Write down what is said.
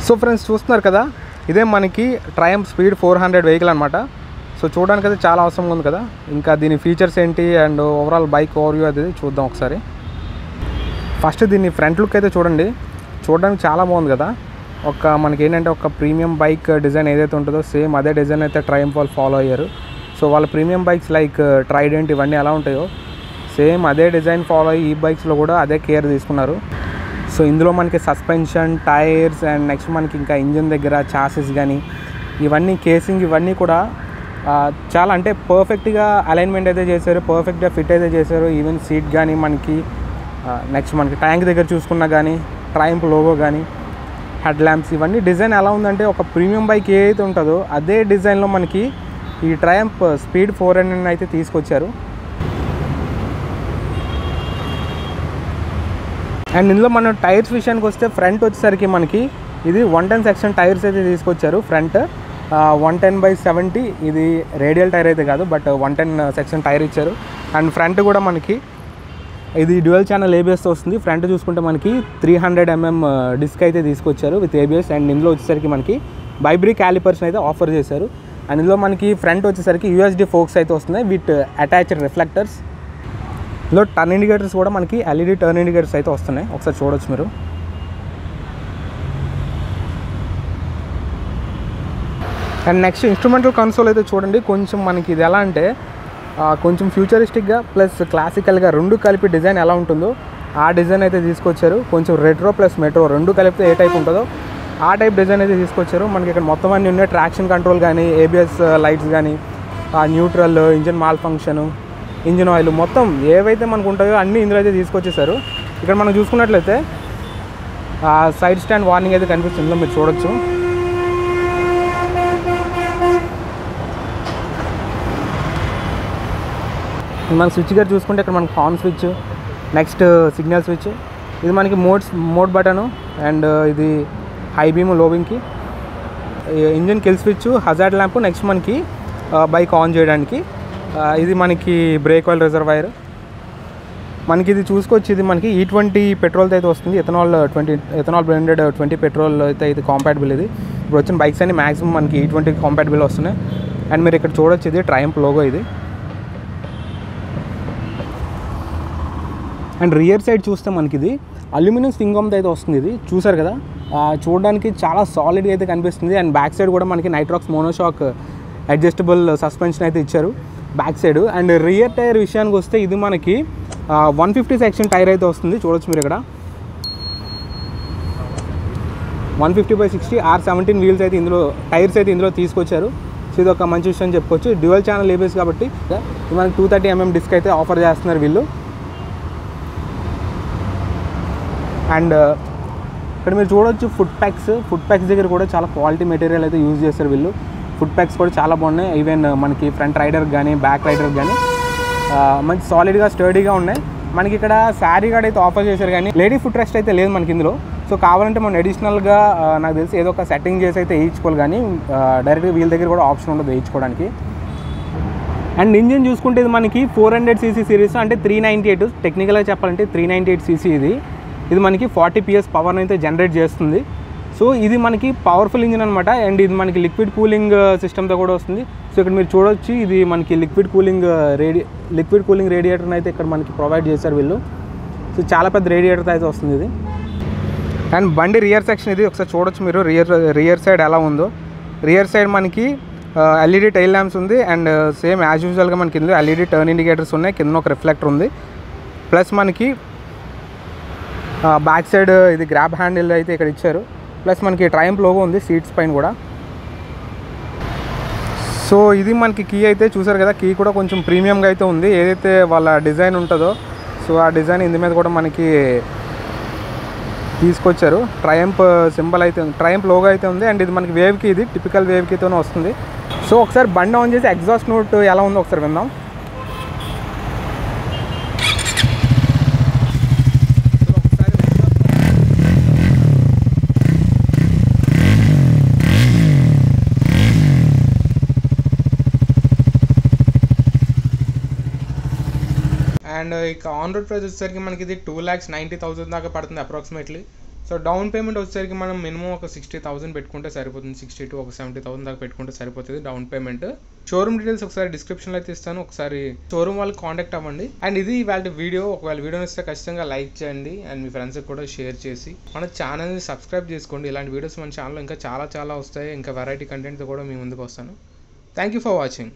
So friends చూస్తున్నారు కదా, ఇదే మనకి ట్రయంఫ్ స్పీడ్ 400 వెహికల్ అనమాట. సో చూడడానికి అయితే చాలా అవసరంగా ఉంది కదా. ఇంకా దీని ఫీచర్స్ ఏంటి అండ్ ఓవరాల్ బైక్ ఓవర్వ్యూ అది చూద్దాం ఒకసారి. ఫస్ట్ దీన్ని ఫ్రంట్ లుక్ అయితే చూడండి, చూడడానికి చాలా బాగుంది కదా. మనకి ఏంటంటే ఒక ప్రీమియం బైక్ డిజైన్ ఏదైతే ఉంటుందో సేమ్ అదే డిజైన్ అయితే ట్రయంఫ్ వాళ్ళు ఫాలో అయ్యారు. సో వాళ్ళ ప్రీమియం బైక్స్ లైక్ ట్రైడెంట్ ఇవన్నీ ఎలా ఉంటాయో సేమ్ అదే డిజైన్ ఫాలో అయ్యి ఈ బైక్స్లో కూడా అదే కేర్ తీసుకున్నారు. సో ఇందులో మనకి సస్పెన్షన్, టైర్స్ అండ్ నెక్స్ట్ మనకి ఇంకా ఇంజిన్ దగ్గర చాసిస్ కానీ ఇవన్నీ కేసింగ్ ఇవన్నీ కూడా చాలా అంటే పర్ఫెక్ట్గా అలైన్మెంట్ అయితే చేశారు, పర్ఫెక్ట్గా ఫిట్ అయితే చేశారు. ఈవెన్ సీట్ కానీ మనకి నెక్స్ట్ మనకి ట్యాంక్ దగ్గర చూసుకున్నా కానీ ట్రయంఫ్ లోగో కానీ హెడ్ ల్యాంప్స్ ఇవన్నీ డిజైన్ ఎలా ఉందంటే ఒక ప్రీమియం బైక్ ఏదైతే ఉంటుందో అదే డిజైన్లో మనకి ఈ ట్రయంఫ్ స్పీడ్ 400 అయితే తీసుకొచ్చారు. అండ్ ఇందులో మనం టైర్స్ విషయానికి వస్తే ఫ్రంట్ వచ్చేసరికి మనకి ఇది 110 సెక్షన్ టైర్స్ అయితే తీసుకొచ్చారు. ఫ్రంట్ 110/70 ఇది రేడియల్ టైర్ అయితే కాదు, బట్ 110 సెక్షన్ టైర్ ఇచ్చారు. అండ్ ఫ్రంట్ కూడా మనకి ఇది డ్యూయల్ ఛానల్ ఏబిఎస్తో వస్తుంది. ఫ్రంట్ చూసుకుంటే మనకి 300 mm డిస్క్ అయితే తీసుకొచ్చారు విత్ ఏబిఎస్. అండ్ ఇందులో వచ్చేసరికి మనకి వైబ్రీ క్యాలిపర్స్ అయితే ఆఫర్ చేశారు. అండ్ ఇందులో మనకి ఫ్రంట్ వచ్చేసరికి యూఎస్డి ఫోక్స్ అయితే వస్తున్నాయి విత్ అటాచ్డ్ రిఫ్లెక్టర్స్. ఇందులో టర్న్ ఇండికేటర్స్ కూడా మనకి ఎల్ఈడి టర్న్ ఇండికేటర్స్ అయితే వస్తున్నాయి, ఒకసారి చూడొచ్చు మీరు. అండ్ నెక్స్ట్ ఇన్స్ట్రుమెంటల్ కన్సోల్ అయితే చూడండి. కొంచెం మనకి ఇది ఎలా అంటే కొంచెం ఫ్యూచరిస్టిక్గా ప్లస్ క్లాసికల్గా రెండు కలిపి డిజైన్ ఎలా ఉంటుందో ఆ డిజైన్ అయితే తీసుకొచ్చారు. కొంచెం రెట్రో ప్లస్ మెట్రో రెండు కలిపితే ఏ టైప్ ఉంటుందో ఆ టైప్ డిజైన్ అయితే తీసుకొచ్చారు. మనకి ఇక్కడ మొత్తం అన్నీ ఉన్నాయి, ట్రాక్షన్ కంట్రోల్ కానీ, ఏబిఎస్ లైట్స్ కానీ, neutral, engine mall function, engine oil మొత్తం ఏవైతే మనకు ఉంటాయో అన్నీ ఇందులో అయితే తీసుకొచ్చేసారు. ఇక్కడ మనం చూసుకున్నట్లయితే సైడ్ స్టాండ్ వార్నింగ్ అయితే కనిపిస్తుంది, ఇందులో మీరు చూడొచ్చు. మన స్విచ్ గారు చూసుకుంటే ఇక్కడ మనకి horn switch, next signal switch, ఇది మనకి మోడ్ బటను అండ్ ఇది హై బీమ్ లో బీమ్కి, engine kill switch, hazard lamp, next మనకి బైక్ ఆన్ చేయడానికి, ఇది మనకి బ్రేక్ ఆయిల్ రిజర్వాయర్. మనకి ఇది చూసుకోవచ్చు, ఇది మనకి E20 పెట్రోల్తో అయితే వస్తుంది. ఎథనాల్ బ్లెండెడ్ 20 పెట్రోల్ అయితే ఇది కాంపాటబుల్. ఇది ఇప్పుడు వచ్చిన బైక్స్ అన్ని మ్యాక్సిమం మనకి E20 కాంపాటబుల్ వస్తున్నాయి. అండ్ మీరు ఇక్కడ చూడొచ్చు, ఇది ట్రయంఫ్ లోగో ఇది. అండ్ రియర్ సైడ్ చూస్తే మనకి ఇది అల్యూమినియం స్వింగమ్తో అయితే వస్తుంది. ఇది చూసారు కదా, చూడడానికి చాలా సాలిడ్గా అయితే కనిపిస్తుంది. అండ్ బ్యాక్ సైడ్ కూడా మనకి నైట్రాక్స్ మోనోషాక్ అడ్జస్టబుల్ సస్పెన్షన్ అయితే ఇచ్చారు back side. And rear tyre విషయానికి వస్తే ఇది మనకి 150 సెక్షన్ టైర్ అయితే వస్తుంది, చూడొచ్చు మీరు ఇక్కడ. 150/60 R17 వీల్స్ అయితే ఇందులో టైర్స్ అయితే ఇందులో తీసుకొచ్చారు. సో ఇది ఒక మంచి విషయం చెప్పుకోవచ్చు. డ్యూయల్ ఛానల్ ఏబిఎస్ కాబట్టి మనకి 230 mm డిస్క్ అయితే ఆఫర్ చేస్తున్నారు వీళ్ళు. అండ్ ఇక్కడ మీరు చూడవచ్చు ఫుట్ ప్యాక్స్ దగ్గర కూడా చాలా క్వాలిటీ మెటీరియల్ అయితే యూజ్ చేస్తారు వీళ్ళు. ఫుట్ ప్యాక్స్ కూడా చాలా బాగున్నాయి. ఈవెన్ మనకి ఫ్రంట్ రైడర్ కానీ బ్యాక్ రైడర్ కానీ మంచి సాలిడ్గా స్టర్డీగా ఉన్నాయి. మనకి ఇక్కడ శారీ గార్డ్ అయితే ఆఫర్ చేశారు, కానీ లేడీ ఫుట్ రెస్ట్ అయితే లేదు మనకి ఇందులో. సో కావాలంటే మనం అడిషనల్గా నాకు తెలిసి ఏదో ఒక సెట్టింగ్ చేసి అయితే వేయించుకోవాలి, కానీ డైరెక్ట్గా వీళ్ళ దగ్గర కూడా ఆప్షన్ ఉండదు వేయించుకోవడానికి. అండ్ ఇంజిన్ చూసుకుంటే ఇది మనకి 400cc సిరీస్, అంటే 398 టెక్నికల్గా చెప్పాలంటే 398cc ఇది మనకి 40 PS పవర్ని అయితే జనరేట్ చేస్తుంది. సో ఇది మనకి పవర్ఫుల్ ఇంజిన్ అనమాట. అండ్ ఇది మనకి లిక్విడ్ కూలింగ్ సిస్టమ్తో కూడా వస్తుంది. సో ఇక్కడ మీరు చూడొచ్చు, ఇది మనకి లిక్విడ్ కూలింగ్ రేడియేటర్ని అయితే ఇక్కడ మనకి ప్రొవైడ్ చేశారు వీళ్ళు. సో చాలా పెద్ద రేడియేటర్తో అయితే వస్తుంది ఇది. అండ్ బండి రియర్ సెక్షన్ ఇది ఒకసారి చూడొచ్చు మీరు, రియర్ సైడ్ ఎలా ఉందో. రియర్ సైడ్ మనకి ఎల్ఈడి టైల్ ల్యాంప్స్ ఉంది. అండ్ సేమ్ యాజ్ యూజువల్గా మనకి ఇందులో ఎల్ఈడి టర్న్ ఇండికేటర్స్ ఉన్నాయి, కింద ఒక రిఫ్లెక్టర్ ఉంది. ప్లస్ మనకి బ్యాక్ సైడ్ ఇది గ్రాబ్ హ్యాండిల్ అయితే ఇక్కడ ఇచ్చారు. ప్లస్ మనకి ట్రయంఫ్ లోగో ఉంది సీట్స్ పైన కూడా. సో ఇది మనకి కీ అయితే చూసారు కదా, కీ కూడా కొంచెం ప్రీమియంగా అయితే ఉంది. ఏదైతే వాళ్ళ డిజైన్ ఉంటుందో సో ఆ డిజైన్ ఇందు మీద కూడా మనకి తీసుకొచ్చారు. ట్రయంఫ్ సింబల్ అయితే, ట్రయంఫ్ లోగో అయితే ఉంది. అండ్ ఇది మనకి వేవ్కి, ఇది టిపికల్ వేవ్కితోనే వస్తుంది. సో ఒకసారి బండి ఆన్ చేసి ఎగ్జాస్ట్ నోట్ ఎలా ఉందో ఒకసారి విందాం. అండ్ ఇక ఆన్ రోడ్ ప్రైస్ వచ్చేసరికి మనకి ఇది 2,90,000 దాకా పడుతుంది అప్రాక్సిమేట్లీ. సో డౌన్ పేమెంట్ వచ్చేసరికి మనం మినిమం ఒక 60,000 పెట్టుకుంటే సరిపోతుంది. 60 to ఒక 70,000 దాకా పెట్టుకుంటే సరిపోతుంది డౌన్ పేమెంట్. షోరూమ్ డీటెయిల్స్ ఒకసారి డిస్క్రిప్షన్లో అయితే ఇస్తాను, ఒకసారి షోరూమ్ వాళ్ళకి కాంటాక్ట్ అవ్వండి. అండ్ ఇది ఇవాళ వీడియో. ఒకవేళ వీడియో నచ్చితే ఖచ్చితంగా లైక్ చేయండి అండ్ మీ ఫ్రెండ్స్కి కూడా షేర్ చేసి మన ఛానల్ని సబ్స్క్రైబ్ చేసుకోండి. ఇలాంటి వీడియోస్ మన ఛానల్లో ఇంకా చాలా వస్తాయి. ఇంకా వెరైటీ కంటెంట్తో కూడా మీ ముందుకు వస్తాను. Thank you for watching.